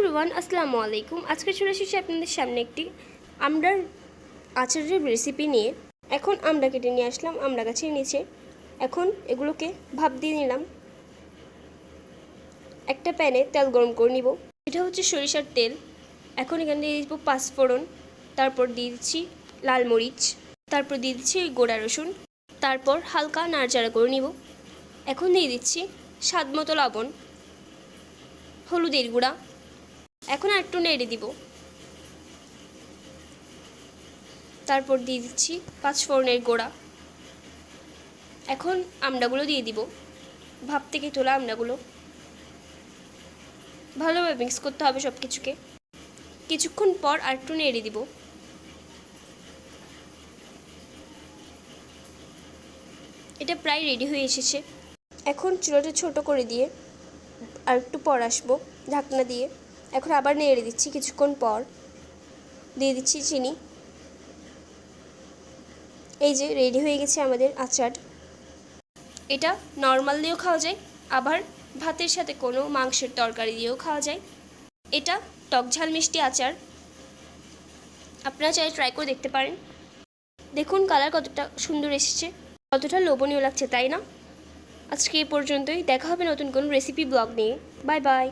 Everyone, আসসালামু আলাইকুম। আজকে চলে এসেছি আপনাদের সামনে একটি আমড়ার আচারের রেসিপি নিয়ে। এখন আমড়া কেটে নিয়ে আসলাম আমড়া গাছের নিচে। এখন এগুলোকে ভাপ দিয়ে নিলাম। একটা প্যানে তেল গরম করে নিব। এটা হচ্ছে সরিষার তেল। এখন এখানে দিয়ে দিব পাঁচফোড়ন, তারপর দিয়ে দিচ্ছি লাল মরিচ, তারপর দিয়ে দিচ্ছি গোটা রসুন, তারপর হালকা নাড়াচাড়া করে নিব। এখন দিয়ে দিচ্ছি স্বাদ মতো লবণ, হলুদের গুঁড়া। এখন আর একটু নেড়ে দিব। তারপর দিয়ে দিচ্ছি পাঁচফোড়নের গোড়া। এখন আমড়াগুলো দিয়ে দিব, ভাপ থেকে তোলা আমড়াগুলো। ভালোভাবে মিক্স করতে হবে সব কিছুকে। কিছুক্ষণ পর আর একটু নেড়ে দিব। এটা প্রায় রেডি হয়ে এসেছে। এখন চুলাটা ছোট করে দিয়ে আর একটু পর আসবো ঢাকনা দিয়ে। এখন আবার নেড়ে দিচ্ছি। কিছুক্ষণ পর দিয়ে দিচ্ছি চিনি। এই যে রেডি হয়ে গেছে আমাদের আচার। এটা নর্মাল দিয়েও খাওয়া যায়, আবার ভাতের সাথে কোনো মাংসের তরকারি দিয়েও খাওয়া যায়। এটা টক ঝাল মিষ্টি আচার। আপনারা চাইলে ট্রাই করে দেখতে পারেন। দেখুন কালার কতটা সুন্দর এসেছে, কতটা লোভনীয় লাগছে, তাই না? আজকে এই পর্যন্তই। দেখা হবে নতুন কোনো রেসিপি ব্লগ নিয়ে। Bye bye.